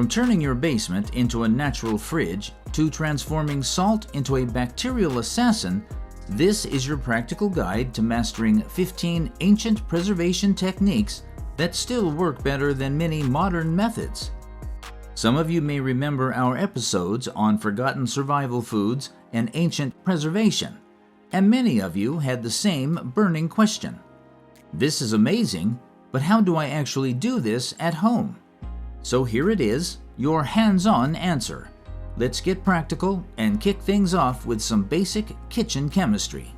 From turning your basement into a natural fridge to transforming salt into a bacterial assassin, this is your practical guide to mastering 15 ancient preservation techniques that still work better than many modern methods. Some of you may remember our episodes on forgotten survival foods and ancient preservation, and many of you had the same burning question. This is amazing, but how do I actually do this at home? So here it is, your hands-on answer. Let's get practical and kick things off with some basic kitchen chemistry.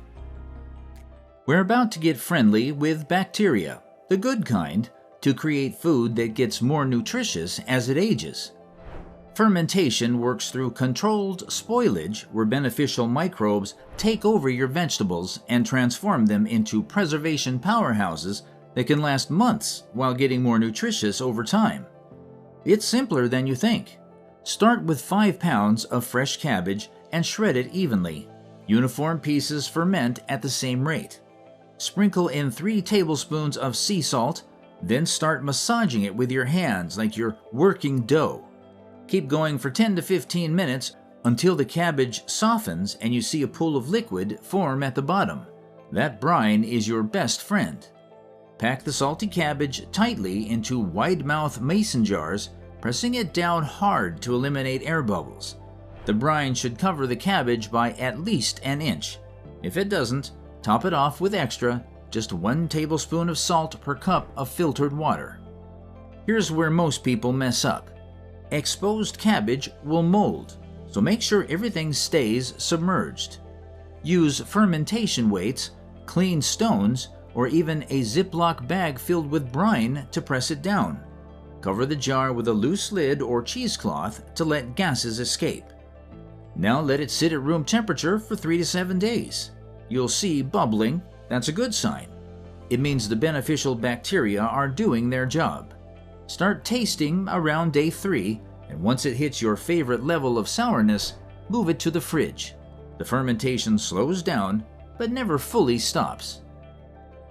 We're about to get friendly with bacteria, the good kind, to create food that gets more nutritious as it ages. Fermentation works through controlled spoilage, where beneficial microbes take over your vegetables and transform them into preservation powerhouses that can last months while getting more nutritious over time. It's simpler than you think. Start with 5 pounds of fresh cabbage and shred it evenly. Uniform pieces ferment at the same rate. Sprinkle in 3 tablespoons of sea salt, then start massaging it with your hands like you're working dough. Keep going for 10 to 15 minutes until the cabbage softens and you see a pool of liquid form at the bottom. That brine is your best friend. Pack the salty cabbage tightly into wide-mouth mason jars, pressing it down hard to eliminate air bubbles. The brine should cover the cabbage by at least an inch. If it doesn't, top it off with extra, just 1 tablespoon of salt per cup of filtered water. Here's where most people mess up. Exposed cabbage will mold, so make sure everything stays submerged. Use fermentation weights, clean stones, or even a Ziploc bag filled with brine to press it down. Cover the jar with a loose lid or cheesecloth to let gases escape. Now let it sit at room temperature for 3 to 7 days. You'll see bubbling. That's a good sign. It means the beneficial bacteria are doing their job. Start tasting around day 3, and once it hits your favorite level of sourness, move it to the fridge. The fermentation slows down, but never fully stops.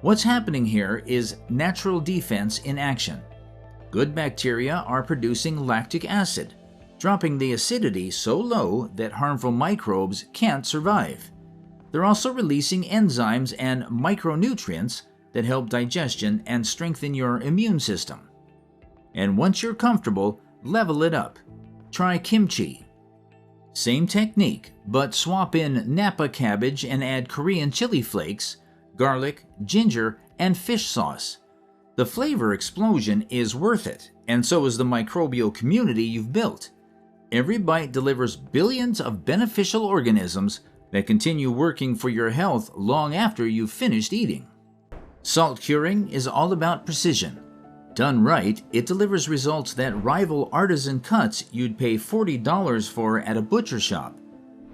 What's happening here is natural defense in action. Good bacteria are producing lactic acid, dropping the acidity so low that harmful microbes can't survive. They're also releasing enzymes and micronutrients that help digestion and strengthen your immune system. And once you're comfortable, level it up. Try kimchi. Same technique, but swap in Napa cabbage and add Korean chili flakes, garlic, ginger, and fish sauce. The flavor explosion is worth it, and so is the microbial community you've built. Every bite delivers billions of beneficial organisms that continue working for your health long after you've finished eating. Salt curing is all about precision. Done right, it delivers results that rival artisan cuts you'd pay $40 for at a butcher shop.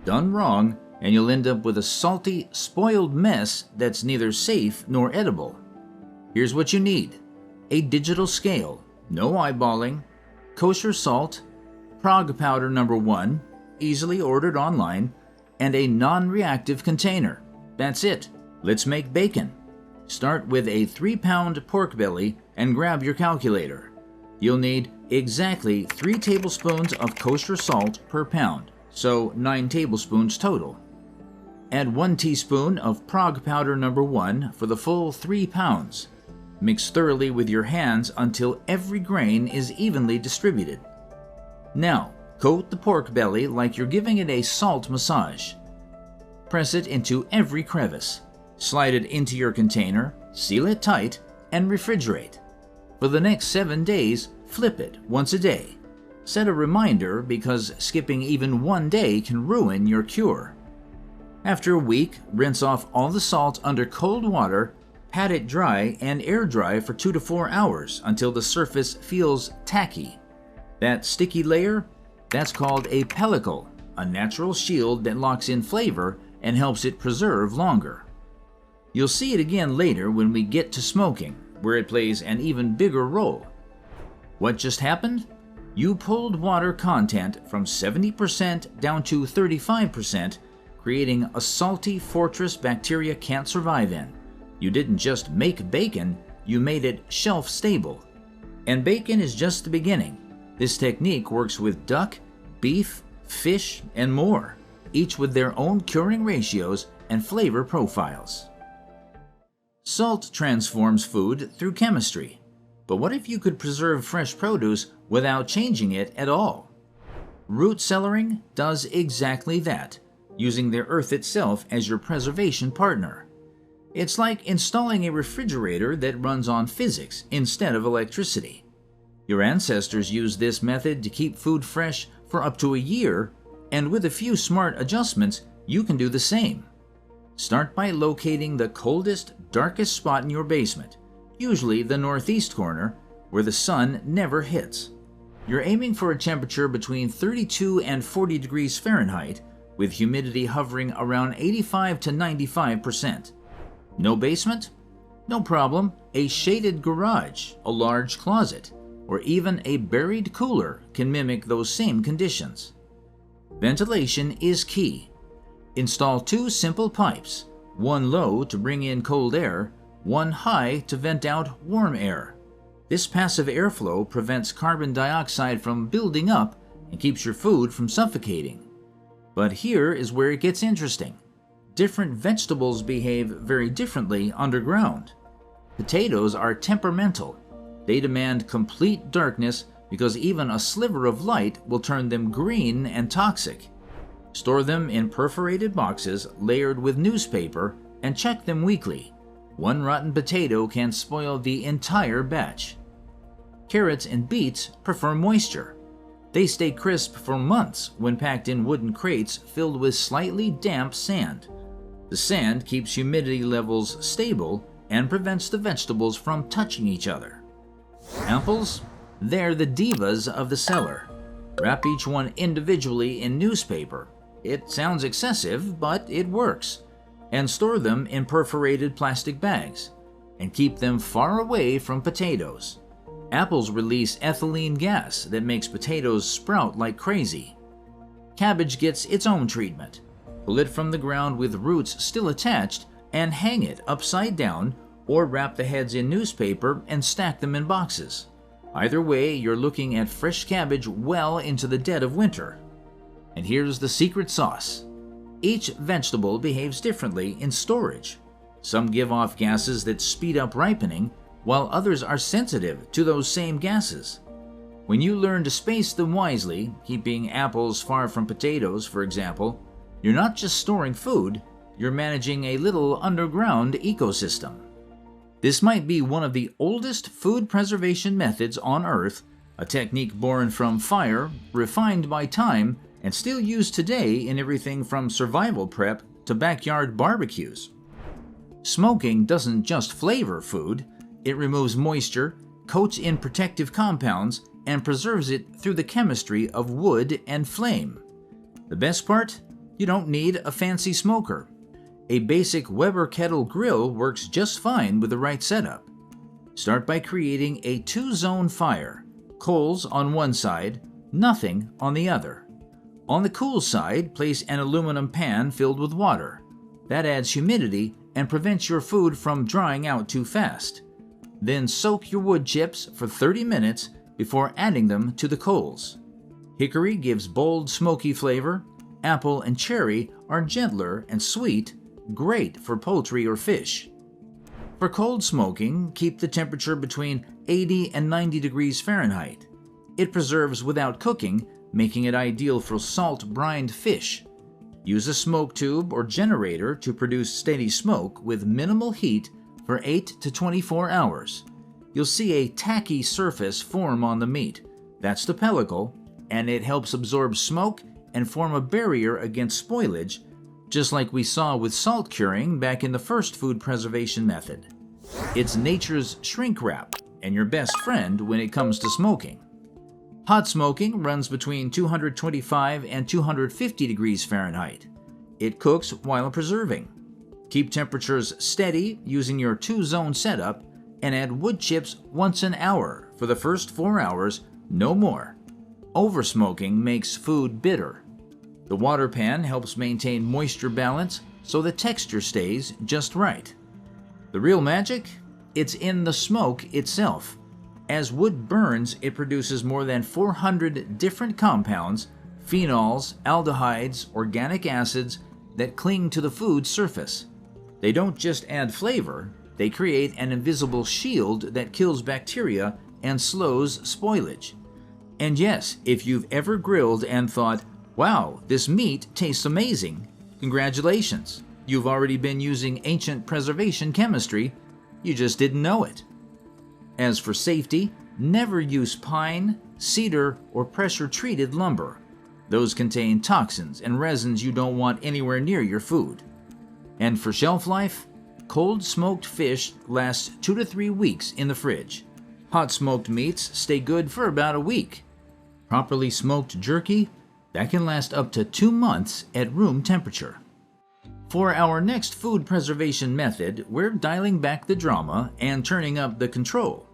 Done wrong, and you'll end up with a salty, spoiled mess that's neither safe nor edible. Here's what you need: a digital scale, no eyeballing, kosher salt, prog powder number 1, easily ordered online, and a non-reactive container. That's it. Let's make bacon. Start with a 3-pound pork belly and grab your calculator. You'll need exactly 3 tablespoons of kosher salt per pound, so 9 tablespoons total. Add 1 teaspoon of prog powder number 1 for the full 3 pounds. Mix thoroughly with your hands until every grain is evenly distributed. Now, coat the pork belly like you're giving it a salt massage. Press it into every crevice. Slide it into your container, seal it tight, and refrigerate. For the next 7 days, flip it once a day. Set a reminder because skipping even 1 day can ruin your cure. After a week, rinse off all the salt under cold water, pat it dry, and air dry for 2 to 4 hours until the surface feels tacky. That sticky layer? That's called a pellicle, a natural shield that locks in flavor and helps it preserve longer. You'll see it again later when we get to smoking, where it plays an even bigger role. What just happened? You pulled water content from 70% down to 35%, creating a salty fortress bacteria can't survive in. You didn't just make bacon, you made it shelf-stable. And bacon is just the beginning. This technique works with duck, beef, fish, and more, each with their own curing ratios and flavor profiles. Salt transforms food through chemistry. But what if you could preserve fresh produce without changing it at all? Root cellaring does exactly that, using the earth itself as your preservation partner. It's like installing a refrigerator that runs on physics instead of electricity. Your ancestors used this method to keep food fresh for up to a year, and with a few smart adjustments, you can do the same. Start by locating the coldest, darkest spot in your basement, usually the northeast corner, where the sun never hits. You're aiming for a temperature between 32 and 40 degrees Fahrenheit, with humidity hovering around 85 to 95%. No basement? No problem. A shaded garage, a large closet, or even a buried cooler can mimic those same conditions. Ventilation is key. Install 2 simple pipes, one low to bring in cold air, one high to vent out warm air. This passive airflow prevents carbon dioxide from building up and keeps your food from suffocating. But here is where it gets interesting. Different vegetables behave very differently underground. Potatoes are temperamental. They demand complete darkness because even a sliver of light will turn them green and toxic. Store them in perforated boxes layered with newspaper and check them weekly. One rotten potato can spoil the entire batch. Carrots and beets prefer moisture. They stay crisp for months when packed in wooden crates filled with slightly damp sand. The sand keeps humidity levels stable and prevents the vegetables from touching each other. Apples? They're the divas of the cellar. Wrap each one individually in newspaper. It sounds excessive, but it works. And store them in perforated plastic bags. And keep them far away from potatoes. Apples release ethylene gas that makes potatoes sprout like crazy. Cabbage gets its own treatment. Pull it from the ground with roots still attached and hang it upside down, or wrap the heads in newspaper and stack them in boxes. Either way, you're looking at fresh cabbage well into the dead of winter. And here's the secret sauce. Each vegetable behaves differently in storage. Some give off gases that speed up ripening, while others are sensitive to those same gases. When you learn to space them wisely, keeping apples far from potatoes, for example, you're not just storing food, you're managing a little underground ecosystem. This might be one of the oldest food preservation methods on Earth, a technique born from fire, refined by time, and still used today in everything from survival prep to backyard barbecues. Smoking doesn't just flavor food, it removes moisture, coats in protective compounds, and preserves it through the chemistry of wood and flame. The best part? You don't need a fancy smoker. A basic Weber kettle grill works just fine with the right setup. Start by creating a 2-zone fire, coals on one side, nothing on the other. On the cool side, place an aluminum pan filled with water. That adds humidity and prevents your food from drying out too fast. Then soak your wood chips for 30 minutes before adding them to the coals. Hickory gives bold, smoky flavor. Apple and cherry are gentler and sweet, great for poultry or fish. For cold smoking, keep the temperature between 80 and 90 degrees Fahrenheit. It preserves without cooking, making it ideal for salt-brined fish. Use a smoke tube or generator to produce steady smoke with minimal heat for 8 to 24 hours. You'll see a tacky surface form on the meat. That's the pellicle, and it helps absorb smoke and form a barrier against spoilage, just like we saw with salt curing back in the first food preservation method. It's nature's shrink wrap and your best friend when it comes to smoking. Hot smoking runs between 225 and 250 degrees Fahrenheit. It cooks while preserving. Keep temperatures steady using your 2-zone setup and add wood chips once an hour for the first 4 hours, no more. Oversmoking makes food bitter. The water pan helps maintain moisture balance so the texture stays just right. The real magic? It's in the smoke itself. As wood burns, it produces more than 400 different compounds, phenols, aldehydes, organic acids that cling to the food's surface. They don't just add flavor, they create an invisible shield that kills bacteria and slows spoilage. And yes, if you've ever grilled and thought, wow, this meat tastes amazing, congratulations, you've already been using ancient preservation chemistry, you just didn't know it. As for safety, never use pine, cedar, or pressure-treated lumber. Those contain toxins and resins you don't want anywhere near your food. And for shelf life, cold smoked fish lasts 2 to 3 weeks in the fridge. Hot smoked meats stay good for about a week. Properly smoked jerky, that can last up to 2 months at room temperature. For our next food preservation method, we're dialing back the drama and turning up the control.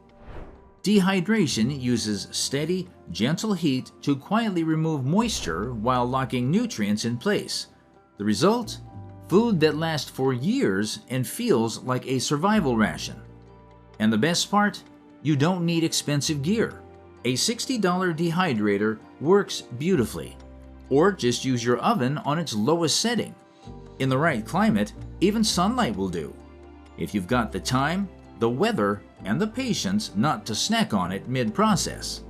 Dehydration uses steady, gentle heat to quietly remove moisture while locking nutrients in place. The result? Food that lasts for years and feels like a survival ration. And the best part? You don't need expensive gear. A $60 dehydrator works beautifully. Or just use your oven on its lowest setting. In the right climate, even sunlight will do. If you've got the time, the weather, and the patience not to snack on it mid-process.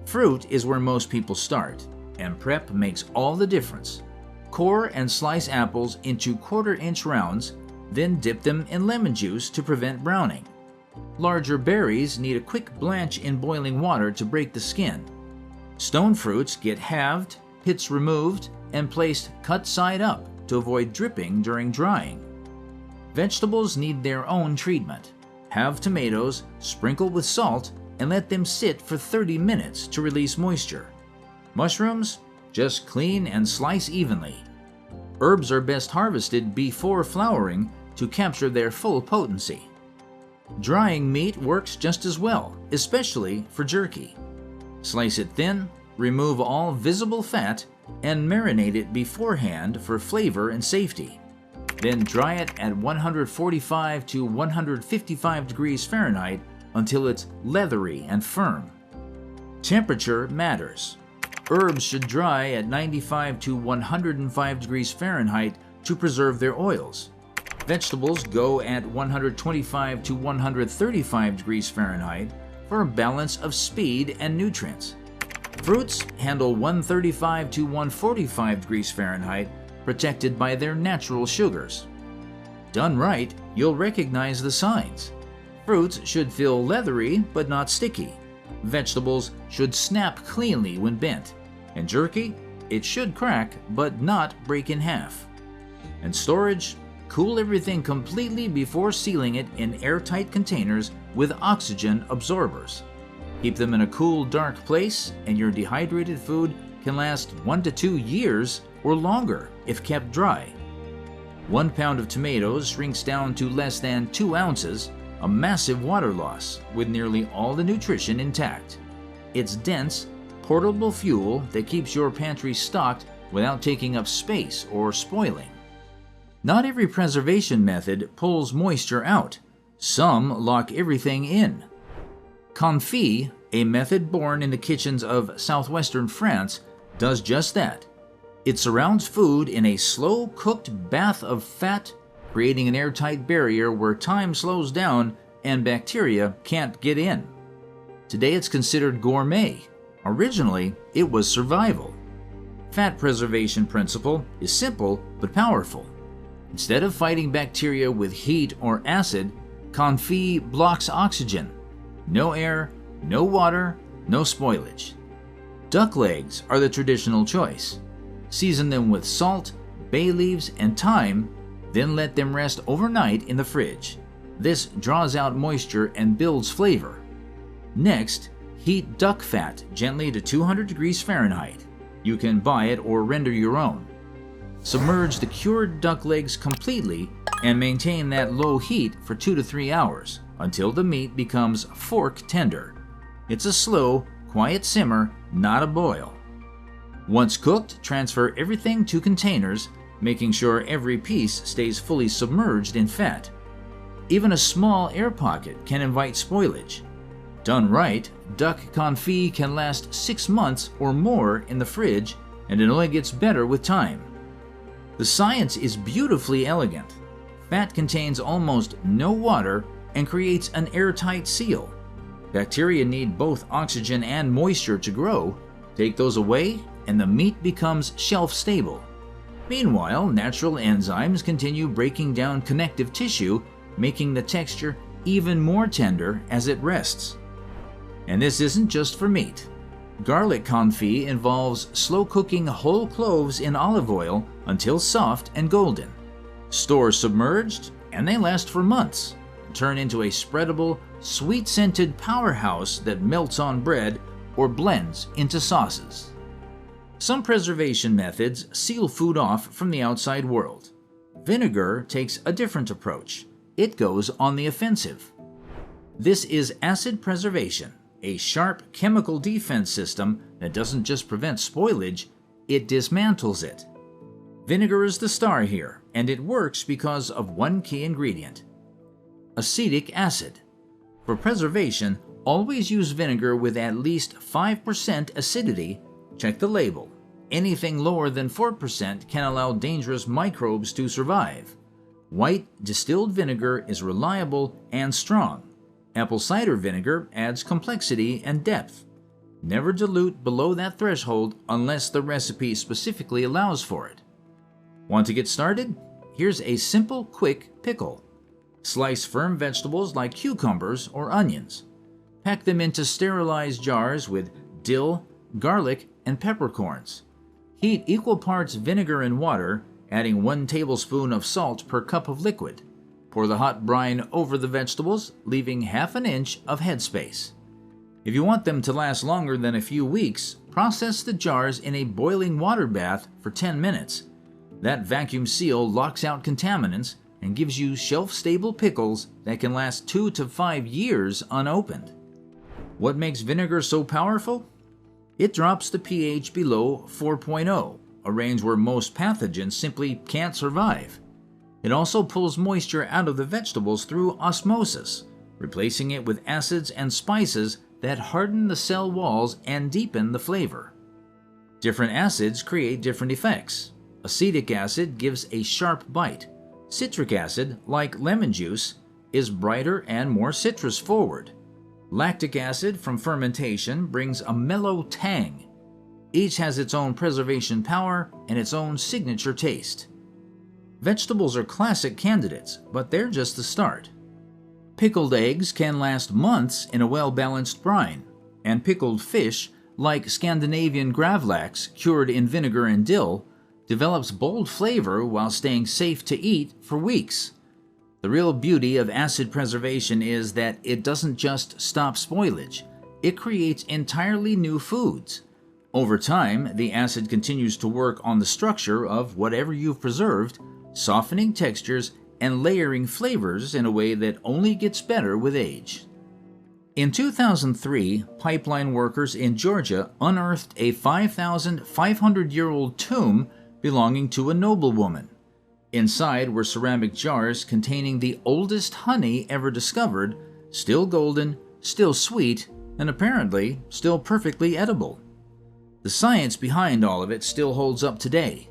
Fruit is where most people start, and prep makes all the difference. Core and slice apples into 1/4-inch rounds, then dip them in lemon juice to prevent browning. Larger berries need a quick blanch in boiling water to break the skin. Stone fruits get halved, pits removed, and placed cut side up to avoid dripping during drying. Vegetables need their own treatment. Have tomatoes, sprinkle with salt, and let them sit for 30 minutes to release moisture. Mushrooms? Just clean and slice evenly. Herbs are best harvested before flowering to capture their full potency. Drying meat works just as well, especially for jerky. Slice it thin, remove all visible fat, and marinate it beforehand for flavor and safety. Then dry it at 145 to 155 degrees Fahrenheit until it's leathery and firm. Temperature matters. Herbs should dry at 95 to 105 degrees Fahrenheit to preserve their oils. Vegetables go at 125 to 135 degrees Fahrenheit for a balance of speed and nutrients. Fruits handle 135 to 145 degrees Fahrenheit, protected by their natural sugars. Done right, you'll recognize the signs. Fruits should feel leathery but not sticky. Vegetables should snap cleanly when bent. And jerky, it should crack but not break in half. And storage, cool everything completely before sealing it in airtight containers with oxygen absorbers. Keep them in a cool, dark place, and your dehydrated food can last 1 to 2 years or longer if kept dry. 1 pound of tomatoes shrinks down to less than 2 ounces, a massive water loss with nearly all the nutrition intact. It's dense, portable fuel that keeps your pantry stocked without taking up space or spoiling. Not every preservation method pulls moisture out. Some lock everything in. Confit, a method born in the kitchens of southwestern France, does just that. It surrounds food in a slow-cooked bath of fat, creating an airtight barrier where time slows down and bacteria can't get in. Today it's considered gourmet. Originally, it was survival. Fat preservation principle is simple but powerful. Instead of fighting bacteria with heat or acid, Confit blocks oxygen. No air, no water, no spoilage. Duck legs are the traditional choice. Season them with salt, bay leaves, and thyme, then let them rest overnight in the fridge. This draws out moisture and builds flavor. Next, heat duck fat gently to 200 degrees Fahrenheit. You can buy it or render your own. Submerge the cured duck legs completely and maintain that low heat for 2 to 3 hours until the meat becomes fork tender. It's a slow, quiet simmer, not a boil. Once cooked, transfer everything to containers, making sure every piece stays fully submerged in fat. Even a small air pocket can invite spoilage. Done right, duck confit can last 6 months or more in the fridge, and it only gets better with time. The science is beautifully elegant. Fat contains almost no water and creates an airtight seal. Bacteria need both oxygen and moisture to grow. Take those away, and the meat becomes shelf-stable. Meanwhile, natural enzymes continue breaking down connective tissue, making the texture even more tender as it rests. And this isn't just for meat. Garlic confit involves slow cooking whole cloves in olive oil until soft and golden. Store submerged, and they last for months. Turn into a spreadable, sweet-scented powerhouse that melts on bread or blends into sauces. Some preservation methods seal food off from the outside world. Vinegar takes a different approach. It goes on the offensive. This is acid preservation, a sharp chemical defense system that doesn't just prevent spoilage, it dismantles it. Vinegar is the star here, and it works because of one key ingredient: acetic acid. For preservation, always use vinegar with at least 5% acidity. Check the label. Anything lower than 4% can allow dangerous microbes to survive. White distilled vinegar is reliable and strong. Apple cider vinegar adds complexity and depth. Never dilute below that threshold unless the recipe specifically allows for it. Want to get started? Here's a simple, quick pickle. Slice firm vegetables like cucumbers or onions. Pack them into sterilized jars with dill, garlic, and peppercorns. Heat equal parts vinegar and water, adding 1 tablespoon of salt per cup of liquid. Pour the hot brine over the vegetables, leaving ½ inch of headspace. If you want them to last longer than a few weeks, process the jars in a boiling water bath for 10 minutes. That vacuum seal locks out contaminants and gives you shelf-stable pickles that can last 2 to 5 years unopened. What makes vinegar so powerful? It drops the pH below 4.0, a range where most pathogens simply can't survive. It also pulls moisture out of the vegetables through osmosis, replacing it with acids and spices that harden the cell walls and deepen the flavor. Different acids create different effects. Acetic acid gives a sharp bite. Citric acid, like lemon juice, is brighter and more citrus forward. Lactic acid from fermentation brings a mellow tang. Each has its own preservation power and its own signature taste. Vegetables are classic candidates, but they're just the start. Pickled eggs can last months in a well-balanced brine, and pickled fish, like Scandinavian gravlax cured in vinegar and dill, develops bold flavor while staying safe to eat for weeks. The real beauty of acid preservation is that it doesn't just stop spoilage, it creates entirely new foods. Over time, the acid continues to work on the structure of whatever you've preserved, softening textures and layering flavors in a way that only gets better with age. In 2003, pipeline workers in Georgia unearthed a 5,500-year-old tomb belonging to a noblewoman. Inside were ceramic jars containing the oldest honey ever discovered, still golden, still sweet, and apparently still perfectly edible. The science behind all of it still holds up today.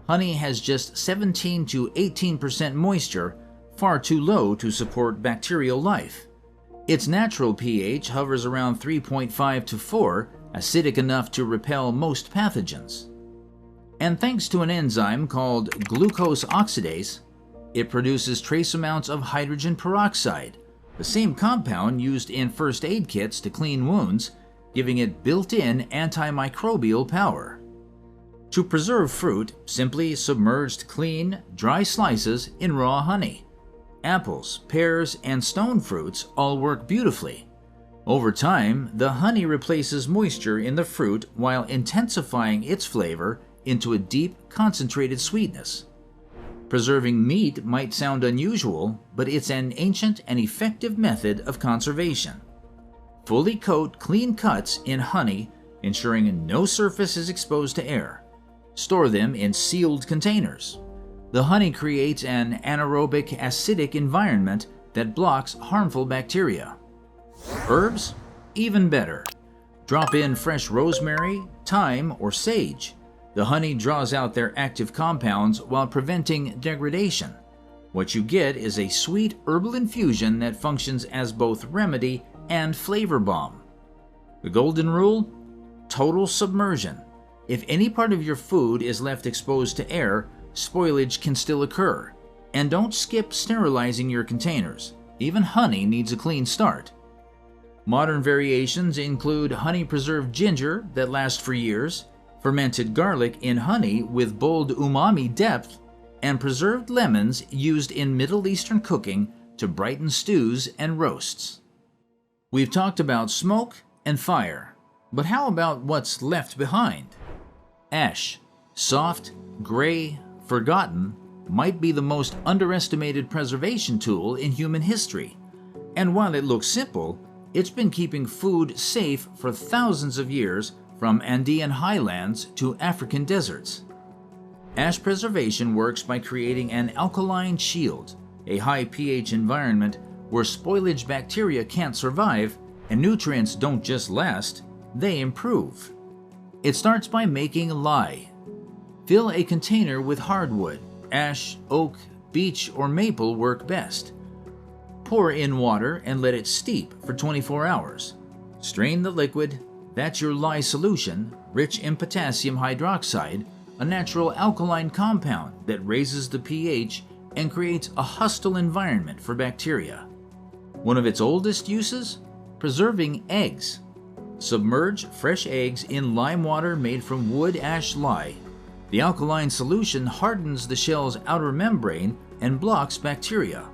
Honey has just 17 to 18% moisture, far too low to support bacterial life. Its natural pH hovers around 3.5 to 4, acidic enough to repel most pathogens. And thanks to an enzyme called glucose oxidase, it produces trace amounts of hydrogen peroxide, the same compound used in first aid kits to clean wounds, giving it built-in antimicrobial power. To preserve fruit, simply submerge clean, dry slices in raw honey. Apples, pears, and stone fruits all work beautifully. Over time, the honey replaces moisture in the fruit while intensifying its flavor into a deep, concentrated sweetness. Preserving meat might sound unusual, but it's an ancient and effective method of conservation. Fully coat clean cuts in honey, ensuring no surface is exposed to air. Store them in sealed containers. The honey creates an anaerobic acidic environment that blocks harmful bacteria. Herbs? even better. Drop in fresh rosemary, thyme, or sage. The honey draws out their active compounds while preventing degradation. What you get is a sweet herbal infusion that functions as both remedy and flavor bomb. The golden rule? Total submersion. If any part of your food is left exposed to air, spoilage can still occur. And don't skip sterilizing your containers. Even honey needs a clean start. Modern variations include honey-preserved ginger that lasts for years, fermented garlic in honey with bold umami depth, and preserved lemons used in Middle Eastern cooking to brighten stews and roasts. We've talked about smoke and fire, but how about what's left behind? Ash, soft, gray, forgotten, might be the most underestimated preservation tool in human history. And while it looks simple, it's been keeping food safe for thousands of years, from Andean highlands to African deserts. Ash preservation works by creating an alkaline shield, a high pH environment where spoilage bacteria can't survive and nutrients don't just last, they improve. It starts by making lye. Fill a container with hardwood. Ash, oak, beech, or maple work best. Pour in water and let it steep for 24 hours. Strain the liquid. That's your lye solution, rich in potassium hydroxide, a natural alkaline compound that raises the pH and creates a hostile environment for bacteria. One of its oldest uses? Preserving eggs. Submerge fresh eggs in lime water made from wood ash lye. The alkaline solution hardens the shell's outer membrane and blocks bacteria.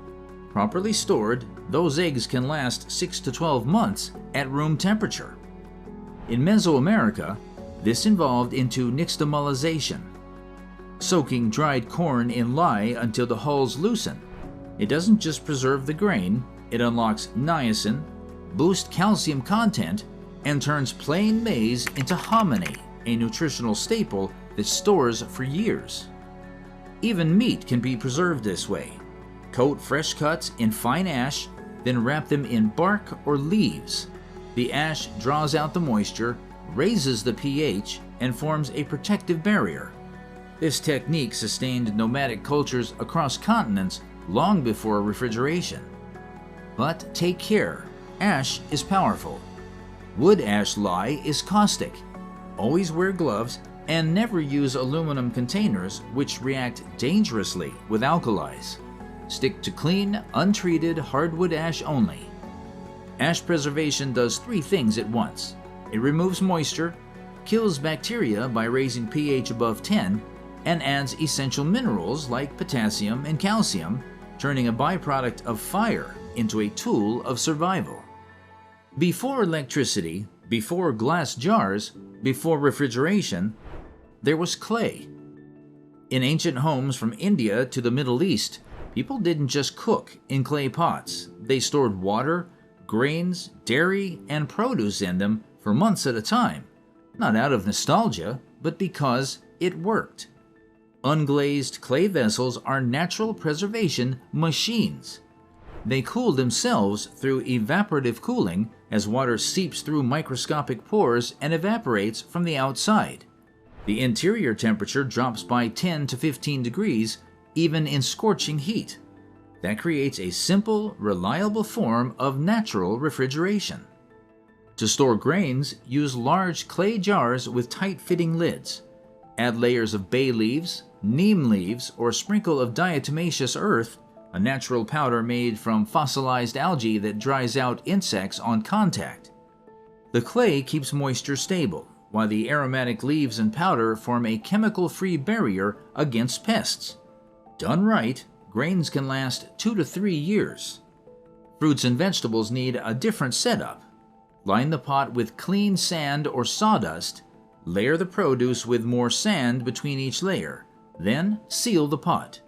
Properly stored, those eggs can last 6 to 12 months at room temperature. In Mesoamerica, this evolved into nixtamalization, soaking dried corn in lye until the hulls loosen. It doesn't just preserve the grain, it unlocks niacin, boosts calcium content, and turns plain maize into hominy, a nutritional staple that stores for years. Even meat can be preserved this way. Coat fresh cuts in fine ash, then wrap them in bark or leaves. The ash draws out the moisture, raises the pH, and forms a protective barrier. This technique sustained nomadic cultures across continents long before refrigeration. But take care, ash is powerful. Wood ash lye is caustic. Always wear gloves and never use aluminum containers which react dangerously with alkalis. Stick to clean, untreated hardwood ash only. Ash preservation does 3 things at once. It removes moisture, kills bacteria by raising pH above 10, and adds essential minerals like potassium and calcium, turning a byproduct of fire into a tool of survival. Before electricity, before glass jars, before refrigeration, there was clay. In ancient homes from India to the Middle East, people didn't just cook in clay pots. They stored water, grains, dairy, and produce in them for months at a time, not out of nostalgia, but because it worked. Unglazed clay vessels are natural preservation machines. They cool themselves through evaporative cooling as water seeps through microscopic pores and evaporates from the outside. The interior temperature drops by 10 to 15 degrees, even in scorching heat. That creates a simple, reliable form of natural refrigeration. To store grains, use large clay jars with tight-fitting lids. Add layers of bay leaves, neem leaves, or sprinkle of diatomaceous earth, a natural powder made from fossilized algae that dries out insects on contact. The clay keeps moisture stable, while the aromatic leaves and powder form a chemical-free barrier against pests. Done right, grains can last 2 to 3 years. Fruits and vegetables need a different setup. Line the pot with clean sand or sawdust, layer the produce with more sand between each layer, then seal the pot.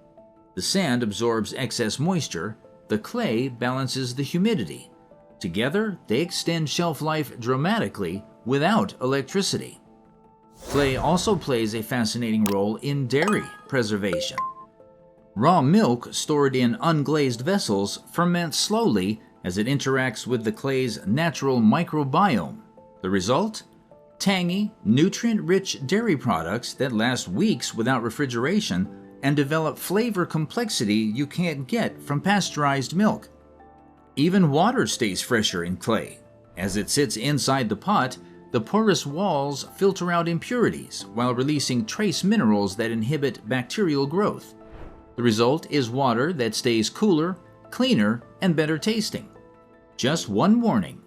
The sand absorbs excess moisture, the clay balances the humidity. Together, they extend shelf life dramatically without electricity. Clay also plays a fascinating role in dairy preservation. Raw milk stored in unglazed vessels ferments slowly as it interacts with the clay's natural microbiome. The result? Tangy, nutrient-rich dairy products that last weeks without refrigeration and develop flavor complexity you can't get from pasteurized milk. Even water stays fresher in clay. As it sits inside the pot, the porous walls filter out impurities while releasing trace minerals that inhibit bacterial growth. The result is water that stays cooler, cleaner, and better tasting. Just one warning: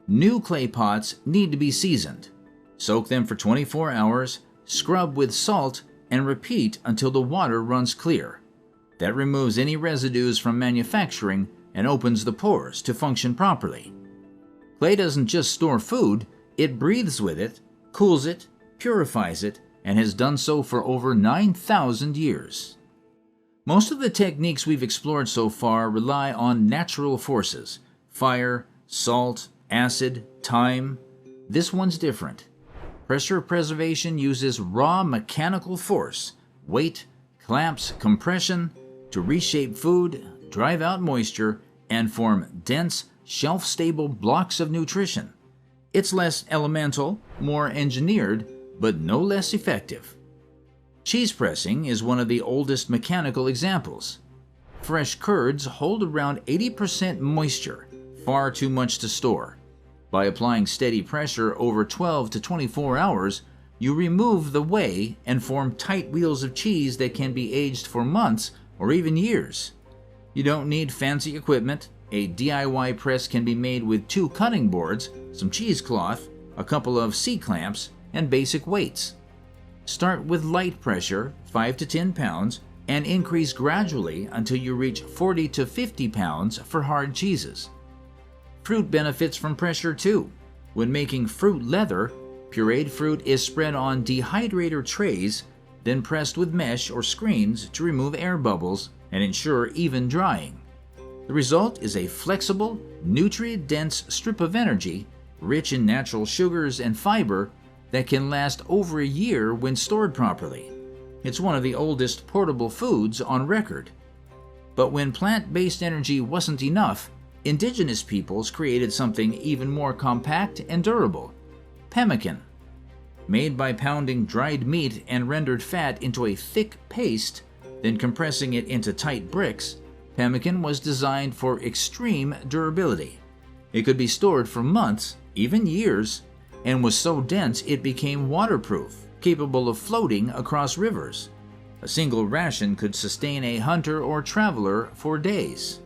new clay pots need to be seasoned. Soak them for 24 hours, scrub with salt, and repeat until the water runs clear. That removes any residues from manufacturing and opens the pores to function properly. Clay doesn't just store food, it breathes with it, cools it, purifies it, and has done so for over 9,000 years. Most of the techniques we've explored so far rely on natural forces: fire, salt, acid, time. This one's different. Pressure preservation uses raw mechanical force, weight, clamps, compression, to reshape food, drive out moisture, and form dense, shelf-stable blocks of nutrition. It's less elemental, more engineered, but no less effective. Cheese pressing is one of the oldest mechanical examples. Fresh curds hold around 80% moisture, far too much to store. By applying steady pressure over 12 to 24 hours, you remove the whey and form tight wheels of cheese that can be aged for months or even years. You don't need fancy equipment. A DIY press can be made with 2 cutting boards, some cheesecloth, a couple of C-clamps, and basic weights. Start with light pressure, 5 to 10 pounds, and increase gradually until you reach 40 to 50 pounds for hard cheeses. Fruit benefits from pressure too. When making fruit leather, pureed fruit is spread on dehydrator trays, then pressed with mesh or screens to remove air bubbles and ensure even drying. The result is a flexible, nutrient-dense strip of energy, rich in natural sugars and fiber, that can last over a year when stored properly. It's one of the oldest portable foods on record. But when plant-based energy wasn't enough, indigenous peoples created something even more compact and durable: pemmican. Made by pounding dried meat and rendered fat into a thick paste, then compressing it into tight bricks, pemmican was designed for extreme durability. It could be stored for months, even years, and was so dense it became waterproof, capable of floating across rivers. A single ration could sustain a hunter or traveler for days.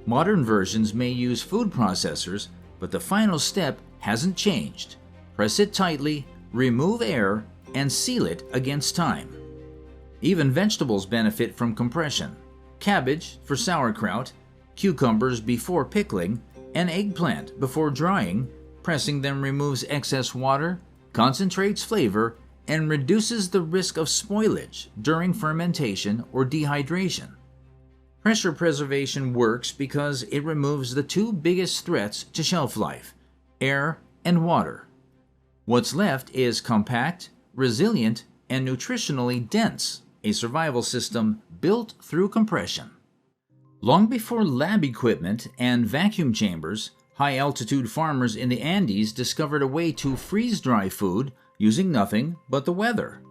Modern versions may use food processors, but the final step hasn't changed. Press it tightly, remove air, and seal it against time. Even vegetables benefit from compression. Cabbage for sauerkraut, cucumbers before pickling, and eggplant before drying. Pressing them removes excess water, concentrates flavor, and reduces the risk of spoilage during fermentation or dehydration. Pressure preservation works because it removes the 2 biggest threats to shelf life: air and water. What's left is compact, resilient, and nutritionally dense, a survival system built through compression. Long before lab equipment and vacuum chambers, high-altitude farmers in the Andes discovered a way to freeze-dry food using nothing but the weather.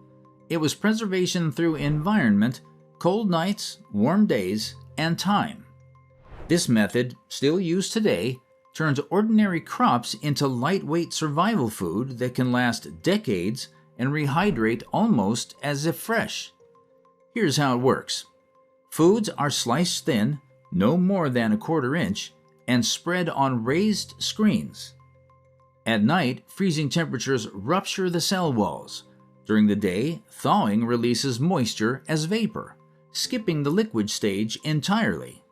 It was preservation through environment, cold nights, warm days, and time. This method, still used today, turns ordinary crops into lightweight survival food that can last decades and rehydrate almost as if fresh. Here's how it works. Foods are sliced thin, no more than 1/4 inch, and spread on raised screens. At night, freezing temperatures rupture the cell walls. During the day, thawing releases moisture as vapor, skipping the liquid stage entirely.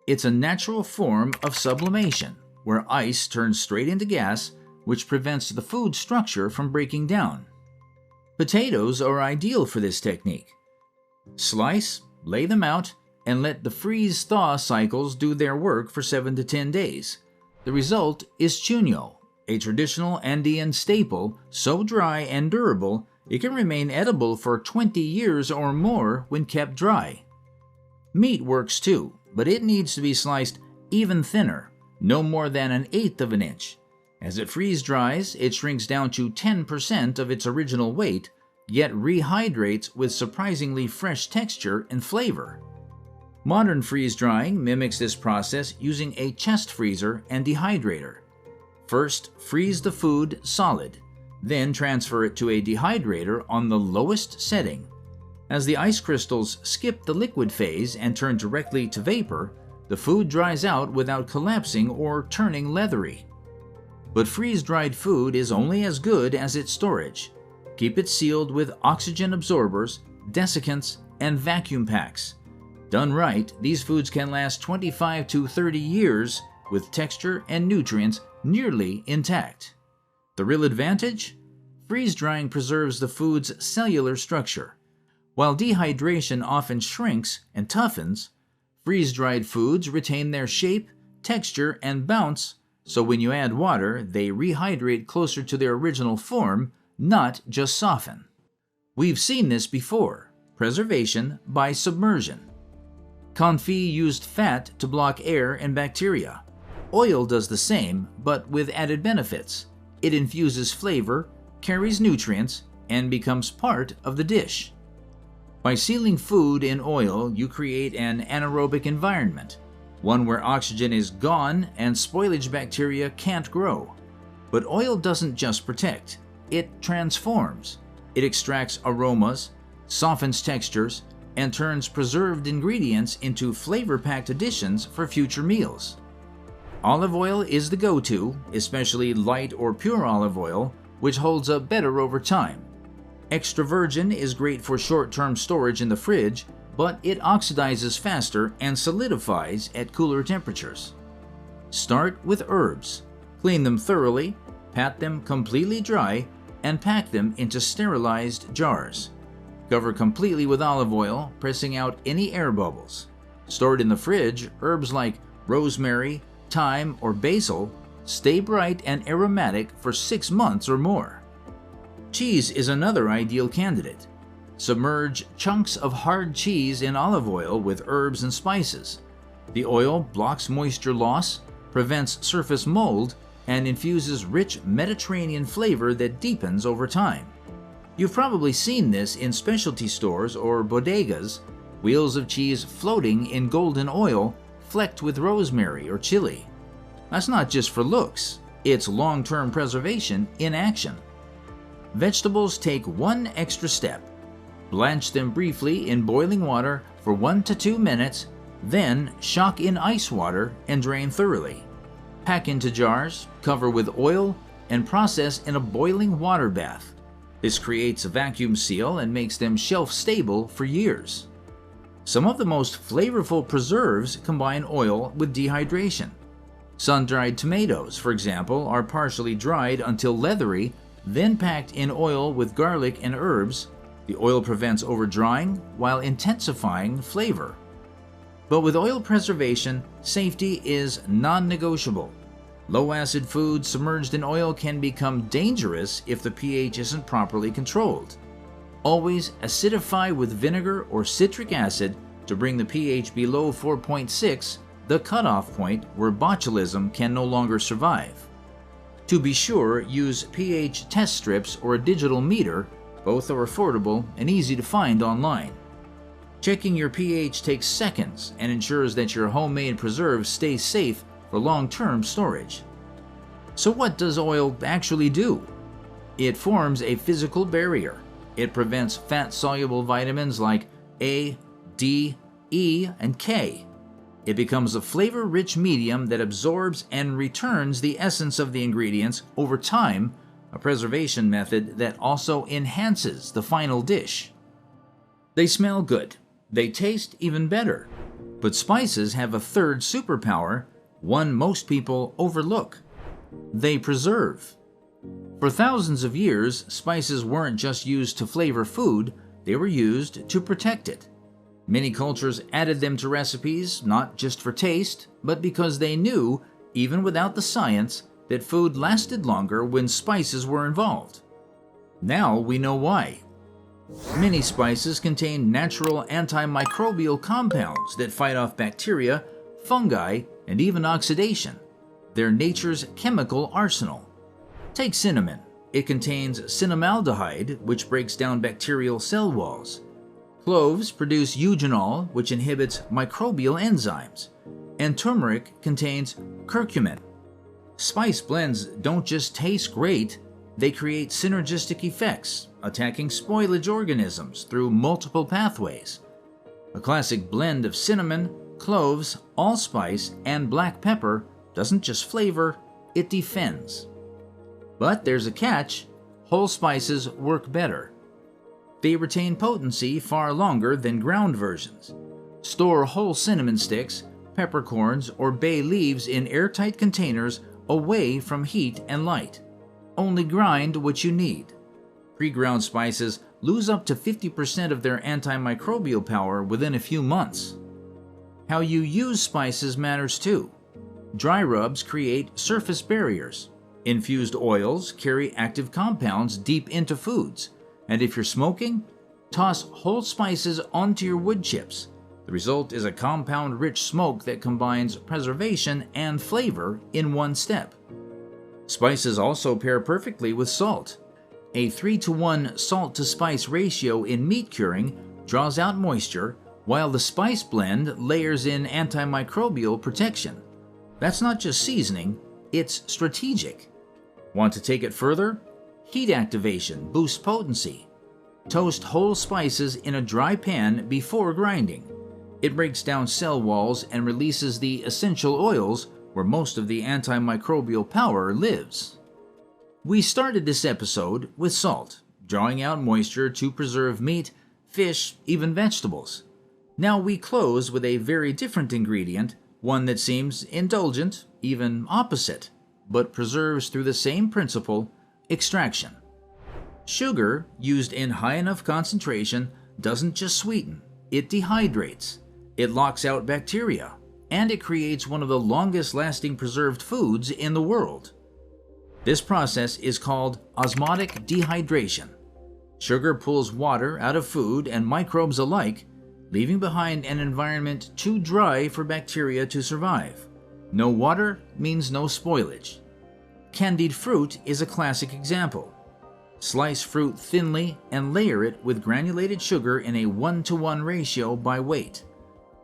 It's a natural form of sublimation, where ice turns straight into gas, which prevents the food structure from breaking down. Potatoes are ideal for this technique. Slice, lay them out, and let the freeze-thaw cycles do their work for 7 to 10 days. The result is chuño, a traditional Andean staple so dry and durable it can remain edible for 20 years or more when kept dry. Meat works too, but it needs to be sliced even thinner, no more than 1/8 of an inch. As it freeze-dries, it shrinks down to 10% of its original weight, yet rehydrates with surprisingly fresh texture and flavor. Modern freeze-drying mimics this process using a chest freezer and dehydrator. First, freeze the food solid, then transfer it to a dehydrator on the lowest setting. As the ice crystals skip the liquid phase and turn directly to vapor, the food dries out without collapsing or turning leathery. But freeze-dried food is only as good as its storage. Keep it sealed with oxygen absorbers, desiccants, and vacuum packs. Done right, these foods can last 25 to 30 years with texture and nutrients nearly intact. The real advantage? Freeze-drying preserves the food's cellular structure. While dehydration often shrinks and toughens, freeze-dried foods retain their shape, texture, and bounce, so when you add water, they rehydrate closer to their original form, not just soften. We've seen this before: preservation by submersion. Confit used fat to block air and bacteria. Oil does the same, but with added benefits. It infuses flavor, carries nutrients, and becomes part of the dish. By sealing food in oil, you create an anaerobic environment, one where oxygen is gone and spoilage bacteria can't grow. But oil doesn't just protect, it transforms. It extracts aromas, softens textures, and turns preserved ingredients into flavor-packed additions for future meals. Olive oil is the go-to, especially light or pure olive oil, which holds up better over time. Extra virgin is great for short-term storage in the fridge, but it oxidizes faster and solidifies at cooler temperatures. Start with herbs. Clean them thoroughly, pat them completely dry, and pack them into sterilized jars. Cover completely with olive oil, pressing out any air bubbles. Stored in the fridge, herbs like rosemary, thyme, or basil stay bright and aromatic for 6 months or more. Cheese is another ideal candidate. Submerge chunks of hard cheese in olive oil with herbs and spices. The oil blocks moisture loss, prevents surface mold, and infuses rich Mediterranean flavor that deepens over time. You've probably seen this in specialty stores or bodegas, wheels of cheese floating in golden oil flecked with rosemary or chili. That's not just for looks, it's long-term preservation in action. Vegetables take one extra step. Blanch them briefly in boiling water for 1 to 2 minutes, then shock in ice water and drain thoroughly. Pack into jars, cover with oil, and process in a boiling water bath. This creates a vacuum seal and makes them shelf-stable for years. Some of the most flavorful preserves combine oil with dehydration. Sun-dried tomatoes, for example, are partially dried until leathery, then packed in oil with garlic and herbs. The oil prevents over-drying while intensifying flavor. But with oil preservation, safety is non-negotiable. Low-acid foods submerged in oil can become dangerous if the pH isn't properly controlled. Always acidify with vinegar or citric acid to bring the pH below 4.6, the cutoff point where botulism can no longer survive. To be sure, use pH test strips or a digital meter. Both are affordable and easy to find online. Checking your pH takes seconds and ensures that your homemade preserves stay safe for long-term storage. So what does oil actually do? It forms a physical barrier. It prevents fat-soluble vitamins like A, D, E, and K. It becomes a flavor-rich medium that absorbs and returns the essence of the ingredients over time, a preservation method that also enhances the final dish. They smell good. They taste even better. But spices have a third superpower, one most people overlook. They preserve. For thousands of years, spices weren't just used to flavor food, they were used to protect it. Many cultures added them to recipes, not just for taste, but because they knew, even without the science, that food lasted longer when spices were involved. Now we know why. Many spices contain natural antimicrobial compounds that fight off bacteria, fungi, and even oxidation. They're nature's chemical arsenal. Take cinnamon. It contains cinnamaldehyde, which breaks down bacterial cell walls. Cloves produce eugenol, which inhibits microbial enzymes. And turmeric contains curcumin. Spice blends don't just taste great, they create synergistic effects, attacking spoilage organisms through multiple pathways. A classic blend of cinnamon, cloves, allspice, and black pepper doesn't just flavor, it defends. But there's a catch: whole spices work better. They retain potency far longer than ground versions. Store whole cinnamon sticks, peppercorns, or bay leaves in airtight containers away from heat and light. Only grind what you need. Pre-ground spices lose up to 50% of their antimicrobial power within a few months. How you use spices matters too. Dry rubs create surface barriers. Infused oils carry active compounds deep into foods. And if you're smoking, toss whole spices onto your wood chips. The result is a compound-rich smoke that combines preservation and flavor in one step. Spices also pair perfectly with salt. A 3-to-1 salt-to-spice ratio in meat curing draws out moisture, while the spice blend layers in antimicrobial protection. That's not just seasoning, it's strategic. Want to take it further? Heat activation boosts potency. Toast whole spices in a dry pan before grinding. It breaks down cell walls and releases the essential oils where most of the antimicrobial power lives. We started this episode with salt, drawing out moisture to preserve meat, fish, even vegetables. Now we close with a very different ingredient, one that seems indulgent, even opposite, but preserves through the same principle: extraction. Sugar, used in high enough concentration, doesn't just sweeten, it dehydrates. It locks out bacteria, and it creates one of the longest-lasting preserved foods in the world. This process is called osmotic dehydration. Sugar pulls water out of food and microbes alike, leaving behind an environment too dry for bacteria to survive. No water means no spoilage. Candied fruit is a classic example. Slice fruit thinly and layer it with granulated sugar in a 1-to-1 ratio by weight.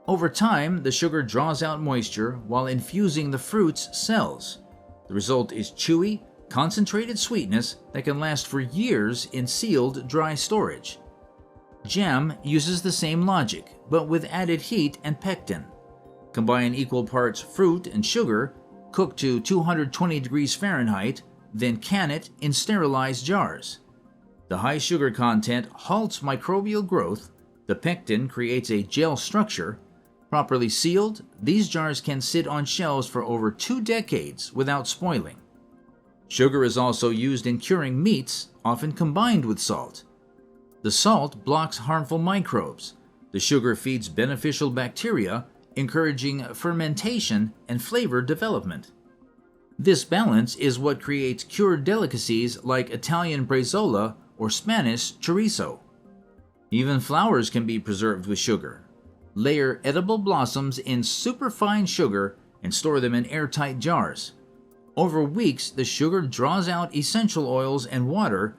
Over time, the sugar draws out moisture while infusing the fruit's cells. The result is chewy, concentrated sweetness that can last for years in sealed, dry storage. Jam uses the same logic, but with added heat and pectin. Combine equal parts fruit and sugar, cook to 220 degrees Fahrenheit, then can it in sterilized jars. The high sugar content halts microbial growth, the pectin creates a gel structure. Properly sealed, these jars can sit on shelves for over 2 decades without spoiling. Sugar is also used in curing meats, often combined with salt. The salt blocks harmful microbes. The sugar feeds beneficial bacteria, encouraging fermentation and flavor development. This balance is what creates cured delicacies like Italian bresaola or Spanish chorizo. Even flowers can be preserved with sugar. Layer edible blossoms in superfine sugar and store them in airtight jars. Over weeks, the sugar draws out essential oils and water,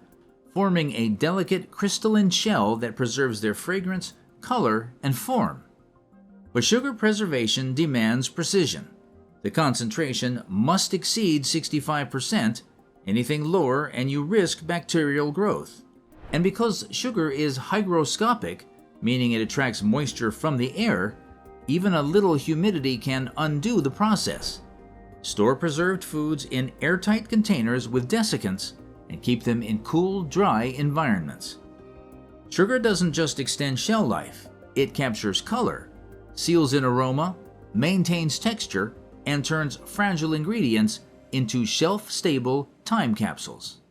forming a delicate crystalline shell that preserves their fragrance, color, and form. But sugar preservation demands precision. The concentration must exceed 65%, anything lower and you risk bacterial growth. And because sugar is hygroscopic, meaning it attracts moisture from the air, even a little humidity can undo the process. Store preserved foods in airtight containers with desiccants and keep them in cool, dry environments. Sugar doesn't just extend shell life, it captures color, seals in aroma, maintains texture, and turns fragile ingredients into shelf-stable time capsules.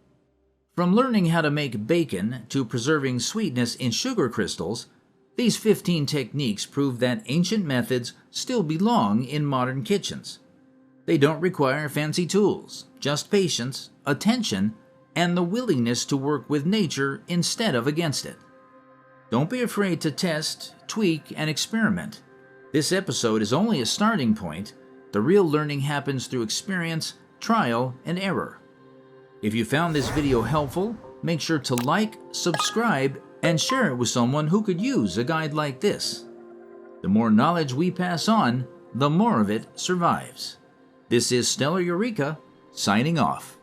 From learning how to make bacon to preserving sweetness in sugar crystals, these 15 techniques prove that ancient methods still belong in modern kitchens. They don't require fancy tools, just patience, attention, and the willingness to work with nature instead of against it. Don't be afraid to test, tweak, and experiment. This episode is only a starting point. The real learning happens through experience, trial, and error. If you found this video helpful, make sure to like, subscribe, and share it with someone who could use a guide like this. The more knowledge we pass on, the more of it survives. This is Stellar Eureka, signing off.